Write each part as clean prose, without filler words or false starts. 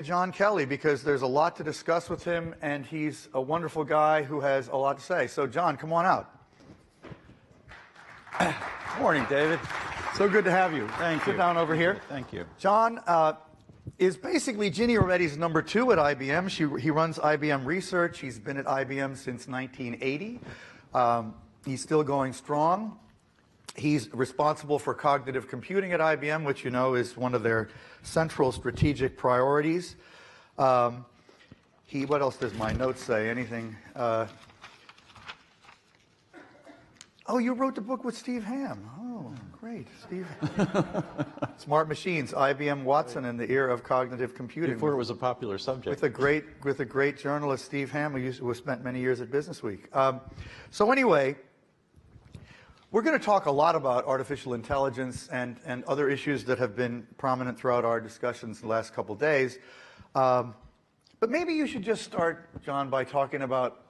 John Kelly, because there's a lot to discuss with him, and he's a wonderful guy who has a lot to say. So, John, come on out. Morning, David. So good to have you. Thank you. Sit down over here. Thank you. John is basically Ginny Rometty's number two at IBM. He runs IBM Research. He's been at IBM since 1980. He's still going strong. He's responsible for cognitive computing at IBM, which you know is one of their central strategic priorities. What else does my notes say? Anything? Oh, you wrote the book with Steve Ham. Oh, great, Steve. Smart Machines, IBM Watson in the era of cognitive computing. Before it was a popular subject. With a great journalist, Steve Ham, who spent many years at Businessweek. So anyway, we're going to talk a lot about artificial intelligence and other issues that have been prominent throughout our discussions the last couple of days. But maybe you should just start, John, by talking about,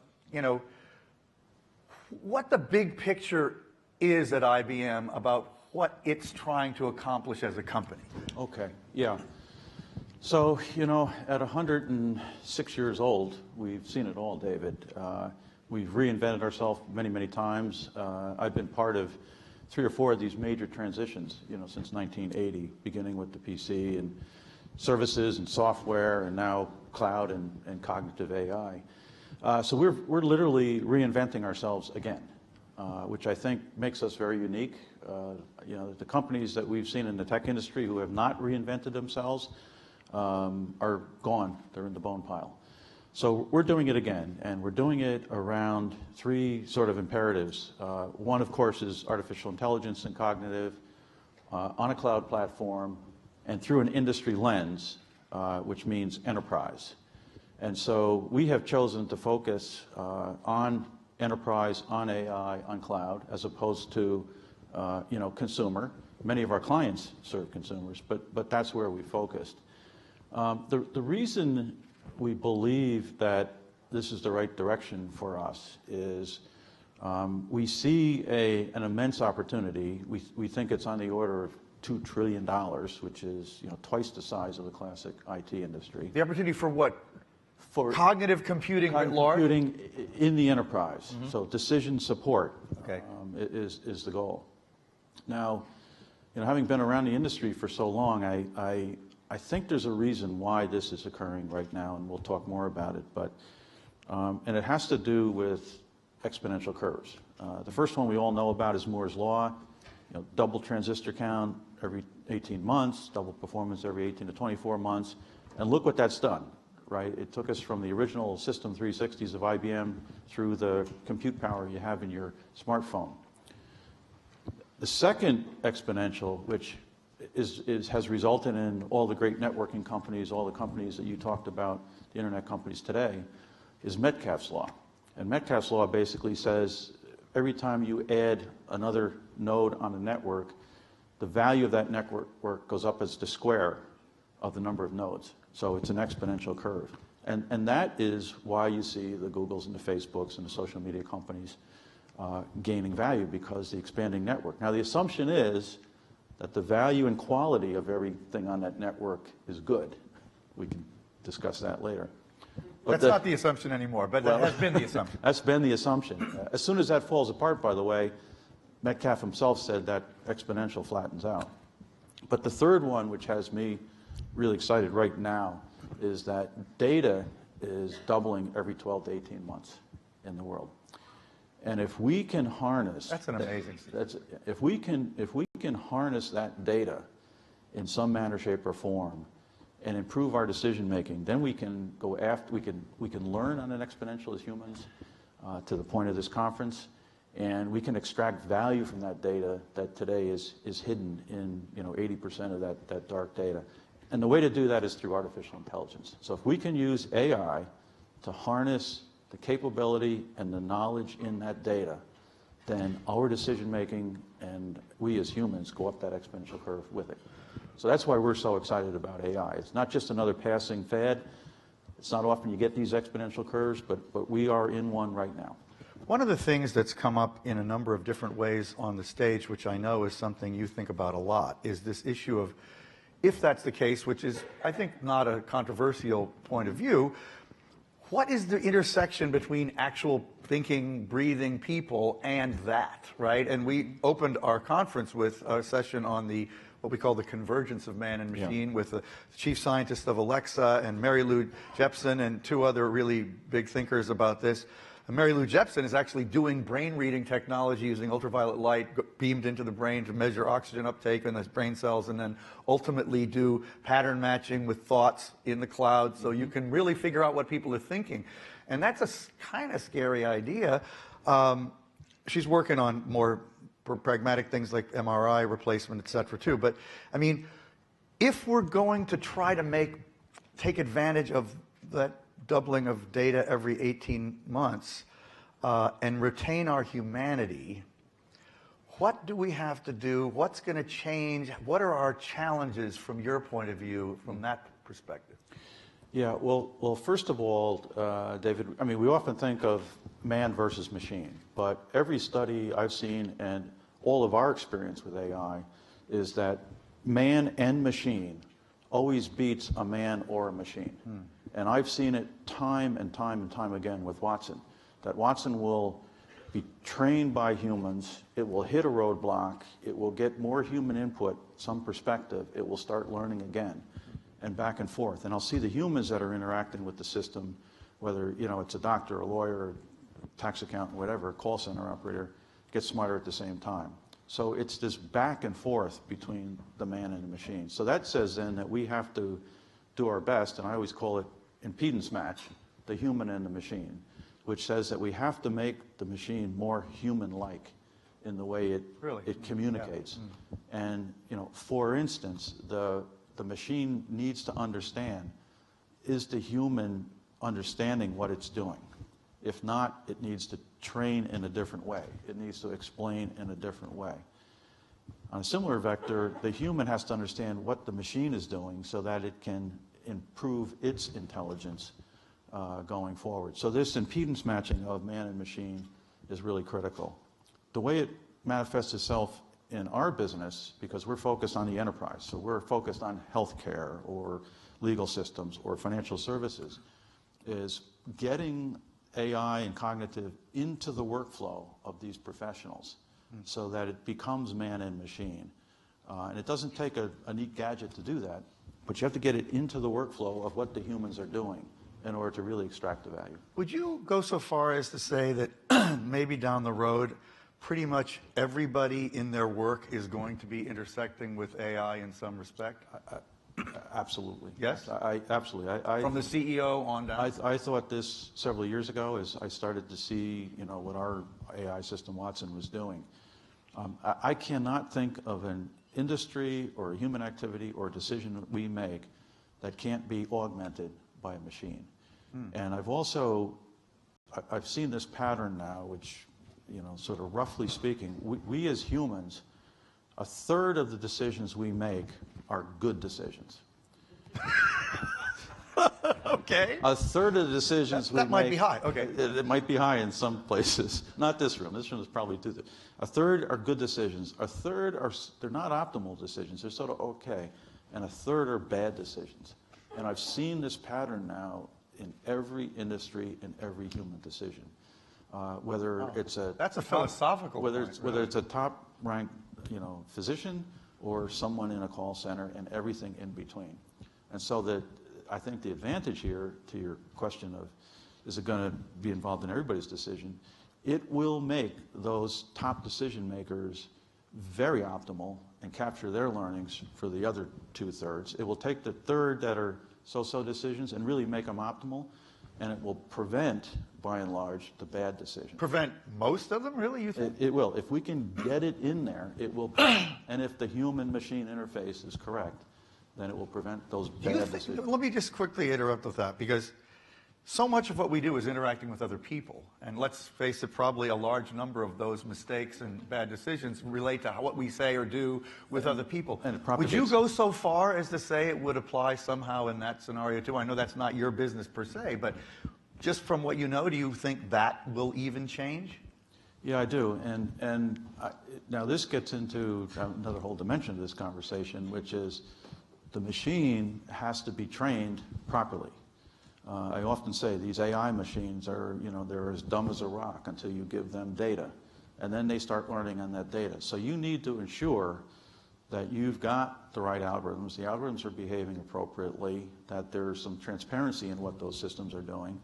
what the big picture is at IBM about what it's trying to accomplish as a company. Okay, yeah. So, at 106 years old, we've seen it all, David. We've reinvented ourselves many, many times. I've been part of 3 or 4 of these major transitions, since 1980, beginning with the PC and services and software, and now cloud and cognitive AI. So we're literally reinventing ourselves again, which I think makes us very unique. The companies that we've seen in the tech industry who have not reinvented themselves are gone. They're in the bone pile. So we're doing it again, and we're doing it around 3 sort of imperatives. One, of course, is artificial intelligence and cognitive on a cloud platform and through an industry lens, which means enterprise. And so we have chosen to focus on enterprise, on AI, on cloud, as opposed to consumer. Many of our clients serve consumers, but that's where we focused. The reason we believe that this is the right direction for us is we see an immense opportunity. We think it's on the order of $2 trillion, which is twice the size of the classic IT industry. The opportunity for what? For cognitive computing at large? Computing in the enterprise. Mm-hmm. So decision support is the goal. Now, having been around the industry for so long, I think there's a reason why this is occurring right now, and we'll talk more about it. But and it has to do with exponential curves. The first one we all know about is Moore's Law. Double transistor count every 18 months, double performance every 18 to 24 months, and look what that's done. Right? It took us from the original System 360s of IBM through the compute power you have in your smartphone. The second exponential, which has resulted in all the great networking companies, all the companies that you talked about, the internet companies today, is Metcalfe's law. And Metcalfe's law basically says every time you add another node on a network, the value of that network goes up as the square of the number of nodes. So it's an exponential curve. And that is why you see the Googles and the Facebooks and the social media companies gaining value, because the expanding network. Now, the assumption is that the value and quality of everything on that network is good. We can discuss that later. But that's not the assumption anymore, but that has been the assumption. That's been the assumption. As soon as that falls apart, by the way, Metcalfe himself said that exponential flattens out. But the third one, which has me really excited right now, is that data is doubling every 12 to 18 months in the world. And if we can harness... That's an amazing... If we can harness that data in some manner, shape, or form and improve our decision making, then we can go after, we can learn on an exponential as humans to the point of this conference, and we can extract value from that data that today is hidden in 80% of that dark data. And the way to do that is through artificial intelligence. So if we can use AI to harness the capability and the knowledge in that data, then our decision making and we as humans go up that exponential curve with it. So that's why we're so excited about AI. It's not just another passing fad. It's not often you get these exponential curves, but we are in one right now. One of the things that's come up in a number of different ways on the stage, which I know is something you think about a lot, is this issue of if that's the case, which is, I think, not a controversial point of view, what is the intersection between actual thinking, breathing people and that, right? And we opened our conference with a session on what we call the convergence of man and machine, with the chief scientist of Alexa and Mary Lou Jepson and two other really big thinkers about this. And Mary Lou Jepson is actually doing brain reading technology using ultraviolet light beamed into the brain to measure oxygen uptake in the brain cells, and then ultimately do pattern matching with thoughts in the cloud, so you can really figure out what people are thinking. And that's a kind of scary idea. She's working on more pragmatic things like MRI replacement, et cetera, too. But I mean, if we're going to try to take advantage of that doubling of data every 18 months and retain our humanity, what do we have to do? What's going to change? What are our challenges from your point of view, from that perspective? Yeah, well, first of all, David, I mean, we often think of man versus machine, but every study I've seen and all of our experience with AI is that man and machine always beats a man or a machine. And I've seen it time and time and time again with Watson, that Watson will be trained by humans, it will hit a roadblock, it will get more human input, some perspective, it will start learning again, and back and forth. And I'll see the humans that are interacting with the system, whether it's a doctor, a lawyer, tax accountant, whatever, a call center operator, get smarter at the same time. So it's this back and forth between the man and the machine. So that says then that we have to do our best, and I always call it impedance match, the human and the machine, which says that we have to make the machine more human-like in the way it communicates. Yeah. And for instance, the machine needs to understand, is the human understanding what it's doing? If not, it needs to train in a different way. It needs to explain in a different way. On a similar vector, the human has to understand what the machine is doing so that it can improve its intelligence going forward. So this impedance matching of man and machine is really critical. The way it manifests itself in our business, because we're focused on the enterprise, so we're focused on healthcare or legal systems or financial services, is getting AI and cognitive into the workflow of these professionals so that it becomes man and machine. And it doesn't take a neat gadget to do that, but you have to get it into the workflow of what the humans are doing in order to really extract the value. Would you go so far as to say that maybe down the road, pretty much everybody in their work is going to be intersecting with AI in some respect? Absolutely. Yes? Absolutely. From the CEO on down? I thought this several years ago as I started to see what our AI system Watson was doing. I cannot think of an industry or a human activity or decision that we make that can't be augmented by a machine. And I've seen this pattern now, which, sort of roughly speaking, we as humans, a third of the decisions we make are good decisions. Okay. A third of the decisions we make. That might be high, okay. It might be high in some places. Not this room. This room is probably too. A third are good decisions. A third they're not optimal decisions. They're sort of okay. And a third are bad decisions. And I've seen this pattern now in every industry, in every human decision. That's a philosophical whether point, it's a top-ranked, physician or someone in a call center and everything in between. And so I think the advantage here to your question of, is it going to be involved in everybody's decision? It will make those top decision makers very optimal and capture their learnings for the other two-thirds. It will take the third that are so-so decisions and really make them optimal, and it will prevent, by and large, the bad decisions. Prevent most of them, really, you think? It will. If we can get it in there, it will. And if the human-machine interface is correct, then it will prevent those bad decisions. Let me just quickly interrupt with that, because so much of what we do is interacting with other people. And let's face it, probably a large number of those mistakes and bad decisions relate to what we say or do with other people. And would you go so far as to say it would apply somehow in that scenario too? I know that's not your business per se, but just from what you know, do you think that will even change? Yeah, I do. And now this gets into another whole dimension of this conversation, which is the machine has to be trained properly. I often say these AI machines are, they're as dumb as a rock until you give them data. And then they start learning on that data. So you need to ensure that you've got the right algorithms, the algorithms are behaving appropriately, that there's some transparency in what those systems are doing,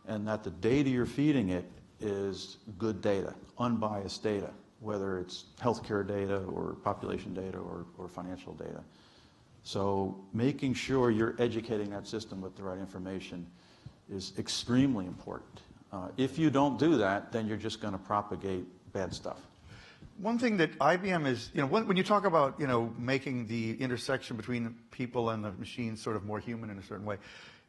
and that the data you're feeding it is good data, unbiased data, whether it's healthcare data or population data or financial data. So making sure you're educating that system with the right information is extremely important. If you don't do that, then you're just going to propagate bad stuff. One thing that IBM is, when you talk about, making the intersection between people and the machines sort of more human in a certain way,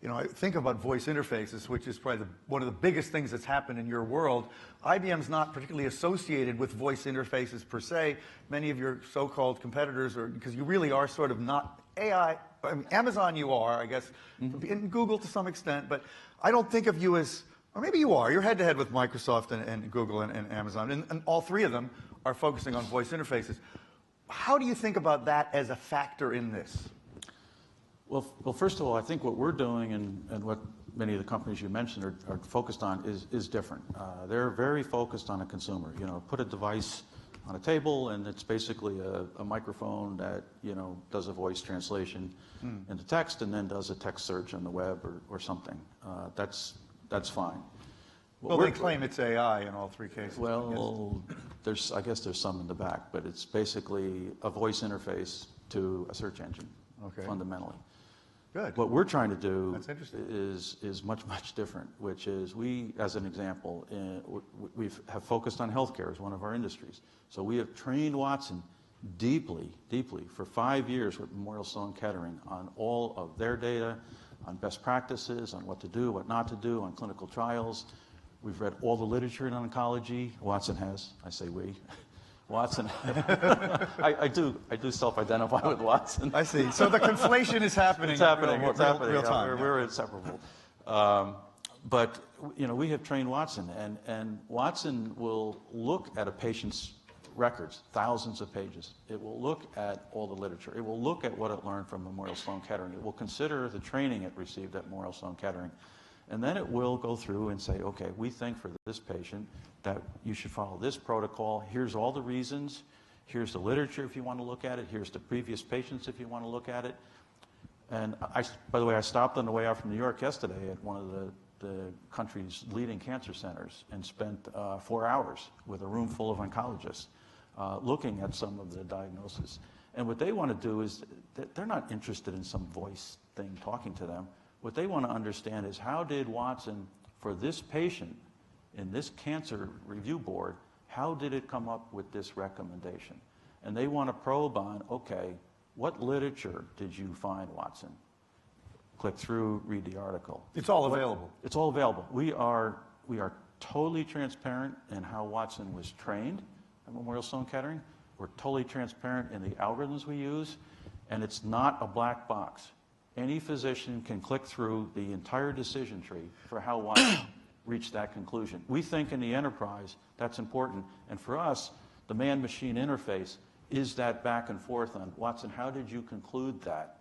I think about voice interfaces, which is probably one of the biggest things that's happened in your world. IBM's not particularly associated with voice interfaces per se. Many of your so-called competitors are, because you really are sort of not AI. I mean, Amazon you are, I guess, and Google to some extent, but I don't think of you as, or maybe you are. You're head-to-head with Microsoft and Google and Amazon, and all three of them are focusing on voice interfaces. How do you think about that as a factor in this? Well, first of all, I think what we're doing and what many of the companies you mentioned are focused on is different. They're very focused on a consumer. Put a device on a table, and it's basically a microphone that does a voice translation into text, and then does a text search on the web or something. That's fine. Well, they claim it's AI in all three cases. Well, I guess there's some in the back, but it's basically a voice interface to a search engine, fundamentally. Good. What we're trying to do is much, much different, which is we, as an example, we have focused on healthcare as one of our industries. So we have trained Watson deeply for 5 years with Memorial Sloan Kettering on all of their data, on best practices, on what to do, what not to do, on clinical trials. We've read all the literature in oncology. Watson has. I say we. Watson. I do self-identify with Watson. I see. So the conflation is happening. It's happening. It's happening. Real time. We're inseparable. But we have trained Watson, and Watson will look at a patient's records, thousands of pages. It will look at all the literature. It will look at what it learned from Memorial Sloan Kettering. It will consider the training it received at Memorial Sloan Kettering. And then it will go through and say, okay, we think for this patient that you should follow this protocol. Here's all the reasons. Here's the literature if you want to look at it. Here's the previous patients if you want to look at it. And by the way, I stopped on the way out from New York yesterday at one of the country's leading cancer centers and spent 4 hours with a room full of oncologists looking at some of the diagnosis. And what they want to do is they're not interested in some voice thing talking to them. What they want to understand is how did Watson, for this patient in this cancer review board, how did it come up with this recommendation? And they want to probe on, okay, what literature did you find, Watson? Click through, read the article. It's all available. It's all available. We are totally transparent in how Watson was trained at Memorial Sloan Kettering. We're totally transparent in the algorithms we use, and it's not a black box. Any physician can click through the entire decision tree for how Watson reached that conclusion. We think in the enterprise that's important, and for us, the man-machine interface is that back and forth on, Watson, how did you conclude that?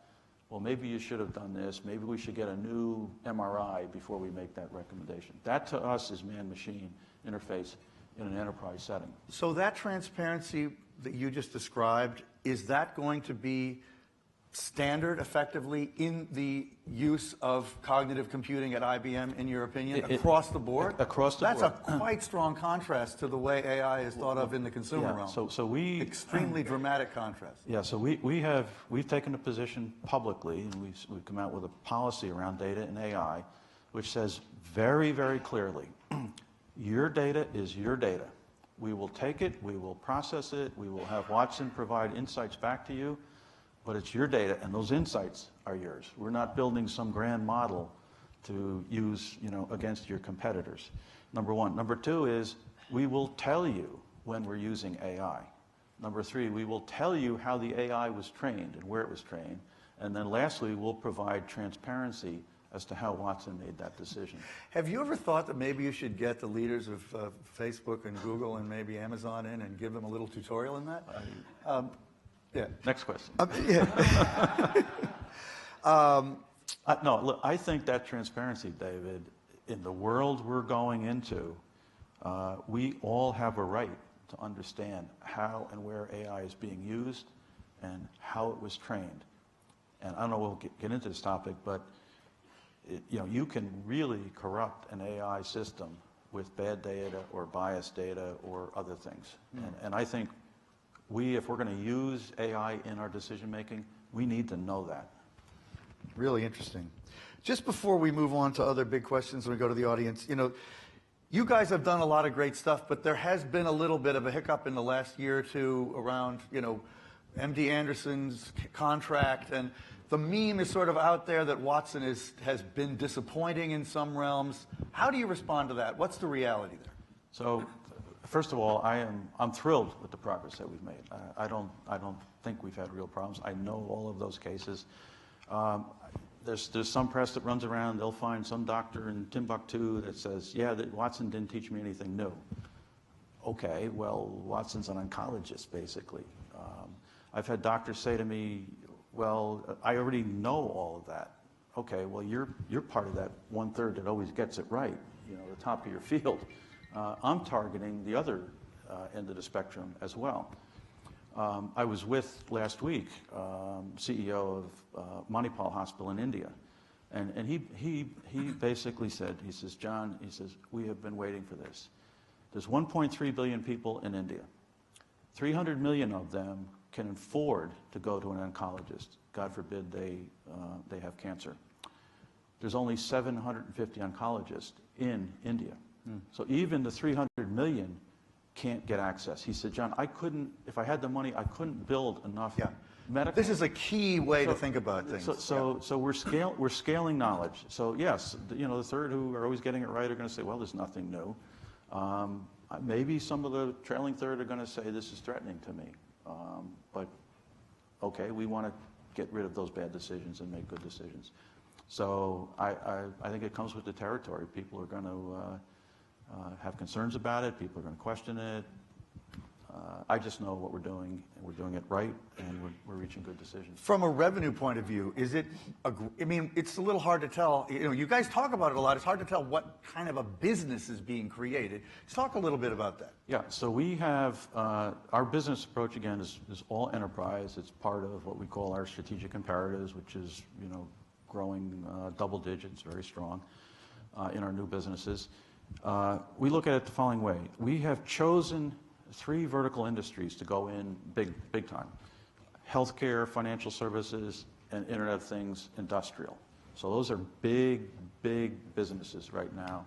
Well, maybe you should have done this. Maybe we should get a new MRI before we make that recommendation. That to us is man-machine interface in an enterprise setting. So that transparency that you just described, is that going to be standard effectively in the use of cognitive computing at IBM, in your opinion, across the board? Across the board. That's a quite strong contrast to the way AI is thought of in the consumer realm. So we extremely dramatic contrast. Yeah. So we've taken a position publicly, and we've come out with a policy around data and AI, which says very, very clearly, your data is your data. We will take it, we will process it, we will have Watson provide insights back to you. But it's your data, and those insights are yours. We're not building some grand model to use, against your competitors. Number one. Number two is we will tell you when we're using AI. Number three, we will tell you how the AI was trained and where it was trained. And then lastly, we'll provide transparency as to how Watson made that decision. Have you ever thought that maybe you should get the leaders of Facebook and Google and maybe Amazon in and give them a little tutorial in that? Yeah. Next question. Yeah. No, look, I think that transparency, David, in the world we're going into, we all have a right to understand how and where AI is being used and how it was trained. And I don't know, we'll get into this topic, but you can really corrupt an AI system with bad data or biased data or other things. And I think if we're going to use AI in our decision making, we need to know that. Really interesting. Just before we move on to other big questions and we go to the audience, you guys have done a lot of great stuff, but there has been a little bit of a hiccup in the last year or two around, MD Anderson's contract, and the meme is sort of out there that Watson has been disappointing in some realms. How do you respond to that? What's the reality there? So, first of all, I'm thrilled with the progress that we've made. I don't think we've had real problems. I know all of those cases. There's some press that runs around. They'll find some doctor in Timbuktu that says, "Yeah, that Watson didn't teach me anything new." Okay, well, Watson's an oncologist, basically. I've had doctors say to me, "Well, I already know all of that." Okay, well, you're part of that 1/3 that always gets it right, the top of your field. I'm targeting the other end of the spectrum as well. I was with, last week, CEO of Manipal Hospital in India. And he basically said, he says, "John," he says, "we have been waiting for this. There's 1.3 billion people in India. 300 million of them can afford to go to an oncologist. God forbid they have cancer. There's only 750 oncologists in India. So even the 300 million can't get access." He said, "John, if I had the money, I couldn't build enough medical." This is a key way to think about things. So we're scaling knowledge. So yes, the third who are always getting it right are going to say, "Well, there's nothing new." Maybe some of the trailing third are going to say, "This is threatening to me." But okay, we want to get rid of those bad decisions and make good decisions. So I think it comes with the territory. People are going to have concerns about it. People are going to question it. I just know what we're doing, and we're doing it right, and we're reaching good decisions. From a revenue point of view, it's a little hard to tell. You guys talk about it a lot. It's hard to tell what kind of a business is being created. Let's talk a little bit about that. Yeah, so we have, our business approach, again, is all enterprise. It's part of what we call our strategic imperatives, which is, growing double digits, very strong in our new businesses. We look at it the following way. We have chosen 3 vertical industries to go in big time: healthcare, financial services, and Internet of Things, industrial. So those are big businesses right now,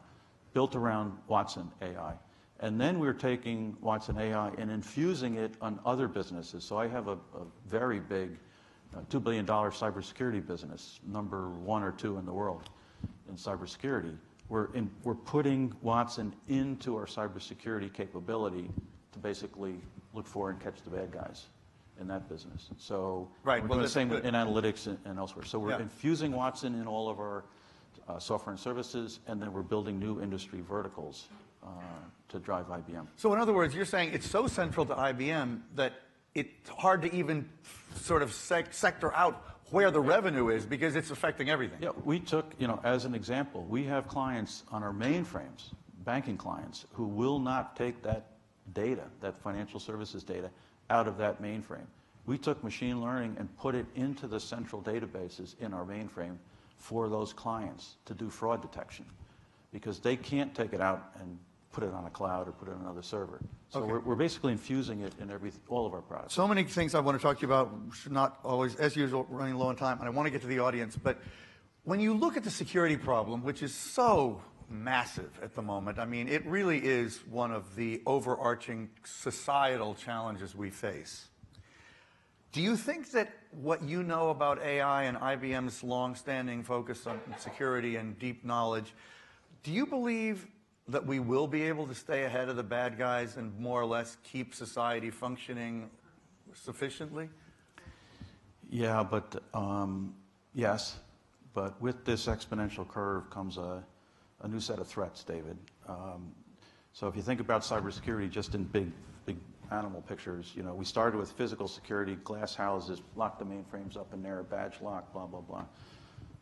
built around Watson AI. And then we're taking Watson AI and infusing it on other businesses. So I have a very big $2 billion cybersecurity business, number 1 or 2 in the world in cybersecurity. We're putting Watson into our cybersecurity capability to basically look for and catch the bad guys in that business. So we're doing the same in analytics and elsewhere. So we're infusing Watson in all of our software and services, and then we're building new industry verticals to drive IBM. So in other words, you're saying it's so central to IBM that it's hard to even sort of sector out where the revenue is, because it's affecting everything. Yeah, we took, as an example, we have clients on our mainframes, banking clients, who will not take that data, that financial services data, out of that mainframe. We took machine learning and put it into the central databases in our mainframe for those clients to do fraud detection, because they can't take it out and put it on a cloud or put it on another server. So we're basically infusing it in all of our products. So many things I want to talk to you about. Should not always, as usual, running low on time, and I want to get to the audience. But when you look at the security problem, which is so massive at the moment, it really is one of the overarching societal challenges we face. Do you think that what you know about AI and IBM's long-standing focus on security and deep knowledge, do you believe that we will be able to stay ahead of the bad guys and more or less keep society functioning sufficiently? Yeah, but yes, but with this exponential curve comes a new set of threats, David. So if you think about cybersecurity just in big animal pictures. You know, we started with physical security, glass houses, lock the mainframes up in there, badge lock, blah, blah, blah.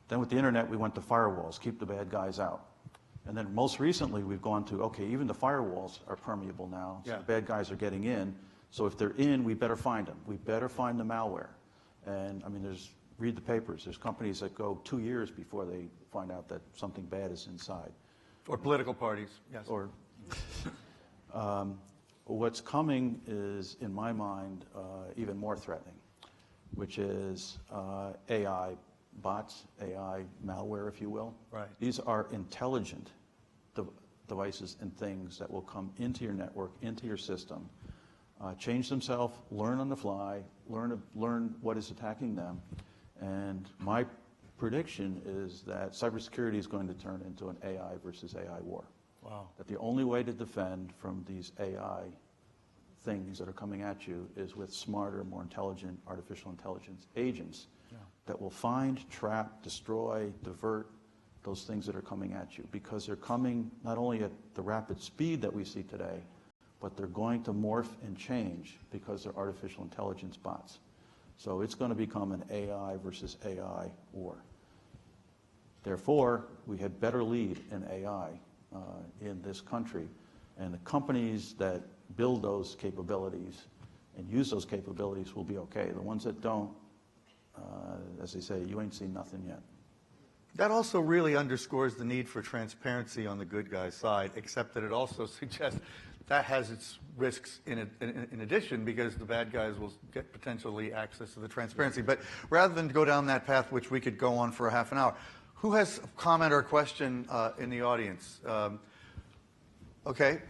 Then with the internet, we went to firewalls, keep the bad guys out. And then most recently, we've gone to, okay, even the firewalls are permeable now, so the bad guys are getting in. So if they're in, we better find them. We better find the malware. And I mean, read the papers. There's companies that go 2 years before they find out that something bad is inside. Or political parties, yes. Or what's coming is, in my mind, even more threatening, which is AI bots, AI malware, if you will. Right. These are intelligent devices and things that will come into your network, into your system, change themselves, learn on the fly, learn what is attacking them. And my prediction is that cybersecurity is going to turn into an AI versus AI war. Wow. That the only way to defend from these AI things that are coming at you is with smarter, more intelligent artificial intelligence agents that will find, trap, destroy, divert those things that are coming at you, because they're coming not only at the rapid speed that we see today, but they're going to morph and change because they're artificial intelligence bots. So it's going to become an AI versus AI war. Therefore, we had better lead in AI in this country, and the companies that build those capabilities and use those capabilities will be okay. The ones that don't, as they say, you ain't seen nothing yet. That also really underscores the need for transparency on the good guys' side, except that it also suggests that has its risks in addition, because the bad guys will get potentially access to the transparency. But rather than go down that path, which we could go on for a half an hour, who has a comment or question in the audience? Okay,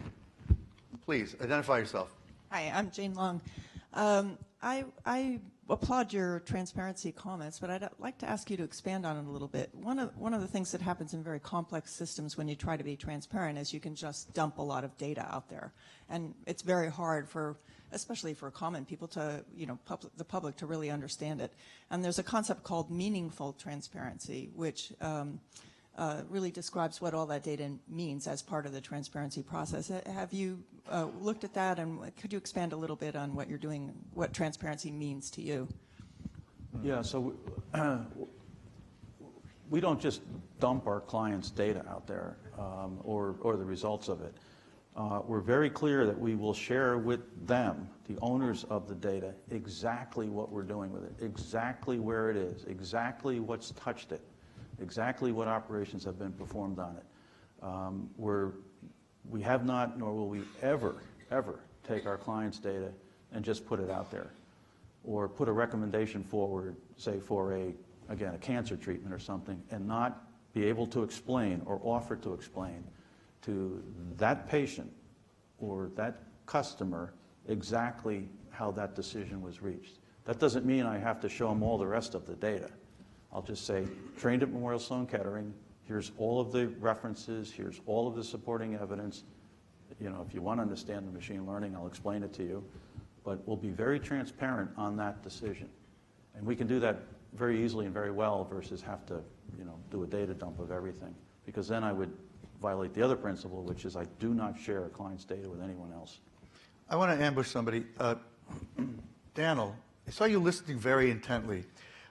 please identify yourself. Hi, I'm Jane Long. I applaud your transparency comments, but I'd like to ask you to expand on it a little bit. One of the things that happens in very complex systems when you try to be transparent is you can just dump a lot of data out there, and it's very hard especially for common people to, the public to really understand it. And there's a concept called meaningful transparency, which really describes what all that data means as part of the transparency process. Have you looked at that, and could you expand a little bit on what you're doing, what transparency means to you? Yeah, so we don't just dump our clients' data out there or the results of it. We're very clear that we will share with them, the owners of the data, exactly what we're doing with it, exactly where it is, exactly what's touched it, exactly what operations have been performed on it. We have not, nor will we ever take our clients' data and just put it out there, or put a recommendation forward, say for a cancer treatment or something, and not be able to explain or offer to explain to that patient or that customer exactly how that decision was reached. That doesn't mean I have to show them all the rest of the data. I'll just say, trained at Memorial Sloan Kettering, here's all of the references, here's all of the supporting evidence. If you want to understand the machine learning, I'll explain it to you. But we'll be very transparent on that decision. And we can do that very easily and very well versus have to, do a data dump of everything. Because then I would violate the other principle, which is I do not share a client's data with anyone else. I want to ambush somebody. Daniel, I saw you listening very intently.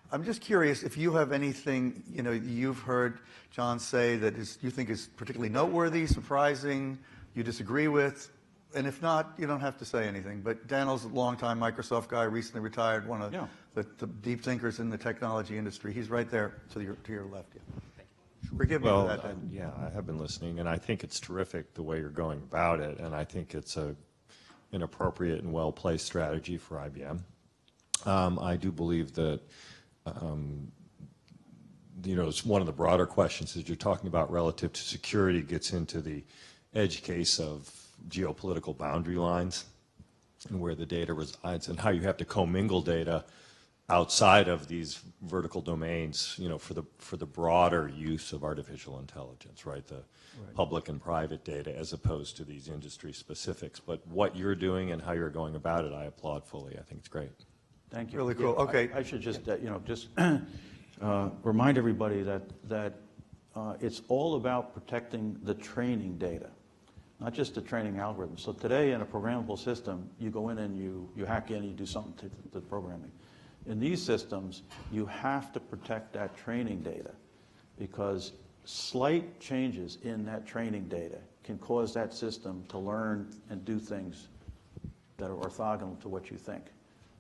I'm just curious if you have anything, you've heard John say that you think is particularly noteworthy, surprising, you disagree with, and if not, you don't have to say anything. But Daniel's a longtime Microsoft guy, recently retired, one of the deep thinkers in the technology industry. He's right there to your left. Yeah. Forgive me for that, Dan. Yeah, I have been listening, and I think it's terrific the way you're going about it, and I think it's an appropriate and well-placed strategy for IBM. I do believe that it's one of the broader questions that you're talking about relative to security gets into the edge case of geopolitical boundary lines and where the data resides and how you have to commingle data outside of these vertical domains, for the broader use of artificial intelligence, right? The public and private data as opposed to these industry specifics. But what you're doing and how you're going about it, I applaud fully. I think it's great. Thank you. Really cool. Okay. I should just, remind everybody that it's all about protecting the training data. not just the training algorithm. So today in a programmable system, you go in and you hack in and you do something to the programming. In these systems, you have to protect that training data because slight changes in that training data can cause that system to learn and do things that are orthogonal to what you think.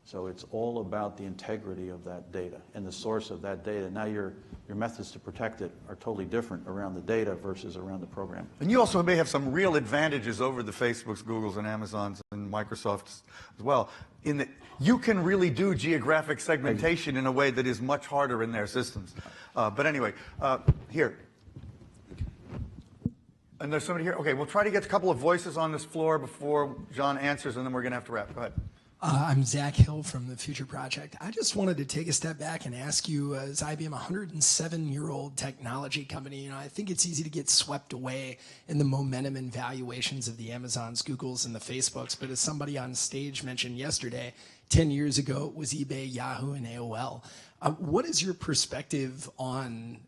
So it's all about the integrity of that data and the source of that data. Now your methods to protect it are totally different around the data versus around the program. And you also may have some real advantages over the Facebooks, Googles, and Amazons and Microsofts as well, in that you can really do geographic segmentation in a way that is much harder in their systems. But anyway, here. And there's somebody here. Okay, we'll try to get a couple of voices on this floor before John answers, and then we're going to have to wrap. Go ahead. I'm Zach Hill from the Future Project. I just wanted to take a step back and ask you, as IBM, a 107-year-old technology company, I think it's easy to get swept away in the momentum and valuations of the Amazons, Googles, and the Facebooks. But as somebody on stage mentioned yesterday, 10 years ago, it was eBay, Yahoo, and AOL. What is your perspective on,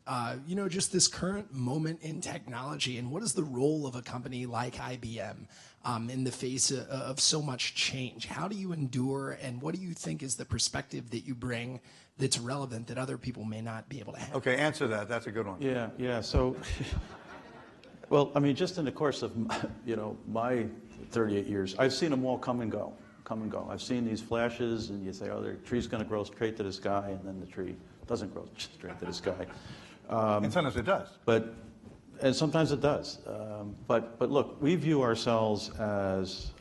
just this current moment in technology, and what is the role of a company like IBM in the face of so much change? How do you endure, and what do you think is the perspective that you bring that's relevant that other people may not be able to have? Okay, answer that. That's a good one. Yeah. So, well, I mean, just in the course of, my 38 years, I've seen them all come and go. I've seen these flashes, and you say, oh, the tree's going to grow straight to the sky, and then the tree doesn't grow straight to the sky. And sometimes it does. And sometimes it does. But look, we view ourselves as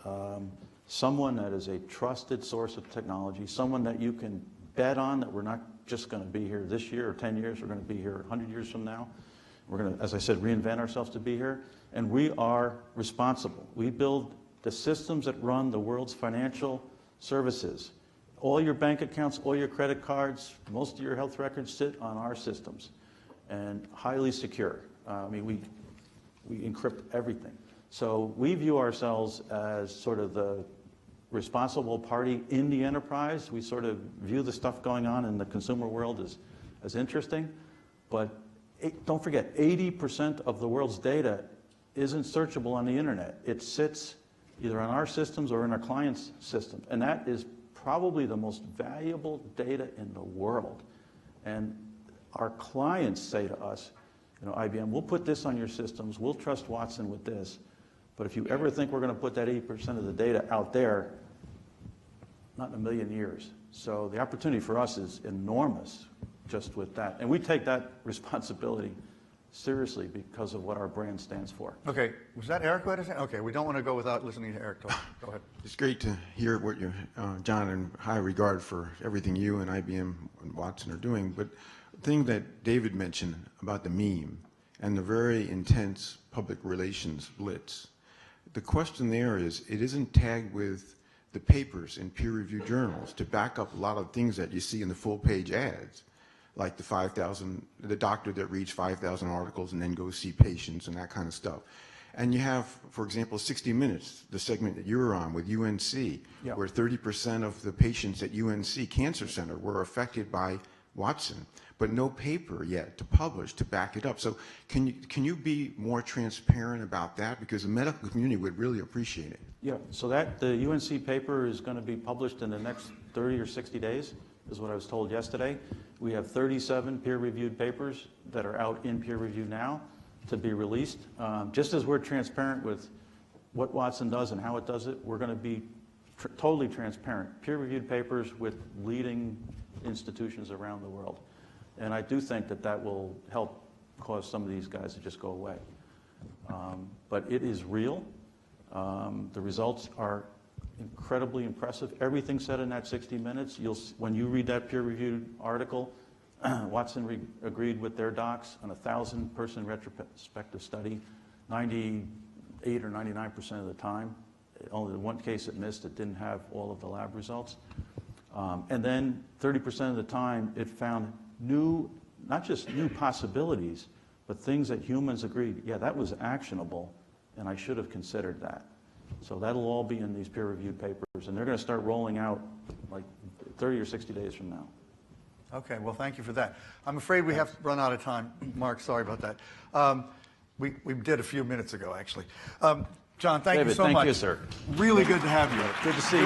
someone that is a trusted source of technology, someone that you can bet on that we're not just going to be here this year or 10 years, we're going to be here 100 years from now. We're going to, as I said, reinvent ourselves to be here. And we are responsible. We build the systems that run the world's financial services. All your bank accounts, all your credit cards, most of your health records sit on our systems, and highly secure. We encrypt everything. So we view ourselves as sort of the responsible party in the enterprise. We sort of view the stuff going on in the consumer world as interesting, but don't forget, 80% of the world's data isn't searchable on the internet. It sits either on our systems or in our clients' systems. And that is probably the most valuable data in the world. And our clients say to us, IBM, we'll put this on your systems, we'll trust Watson with this, but if you ever think we're going to put that 80% of the data out there, not in a million years. So the opportunity for us is enormous just with that. And we take that responsibility seriously because of what our brand stands for. Okay, was that Eric who had to say? Okay, we don't want to go without listening to Eric talk. Go ahead. It's great to hear what you, John, in high regard for everything you and IBM and Watson are doing. But the thing that David mentioned about the meme and the very intense public relations blitz, the question there is, it isn't tagged with the papers in peer-reviewed journals to back up a lot of things that you see in the full-page ads, like the doctor that reads 5,000 articles and then goes see patients and that kind of stuff. And you have, for example, 60 Minutes, the segment that you were on with UNC, where 30% of the patients at UNC Cancer Center were affected by Watson, but no paper yet to publish to back it up. So can you be more transparent about that? Because the medical community would really appreciate it. Yeah, so the UNC paper is going to be published in the next 30 or 60 days, is what I was told yesterday. We have 37 peer-reviewed papers that are out in peer review now to be released. Just as we're transparent with what Watson does and how it does it, we're going to be totally transparent. Peer-reviewed papers with leading institutions around the world. And I do think that will help cause some of these guys to just go away. But it is real. The results are incredibly impressive. Everything said in that 60 minutes, when you read that peer-reviewed article, Watson agreed with their docs on a 1,000-person retrospective study, 98 or 99% of the time. Only the one case it missed, it didn't have all of the lab results. And then 30% of the time, it found not just new possibilities, but things that humans agreed, yeah, that was actionable, and I should have considered that. So that'll all be in these peer-reviewed papers, and they're going to start rolling out like 30 or 60 days from now. Okay, well, thank you for that. I'm afraid we have run out of time. Mark, sorry about that. We did a few minutes ago, actually. John, thank you David, so much. thank you, sir. Really good to have you. Good to see you.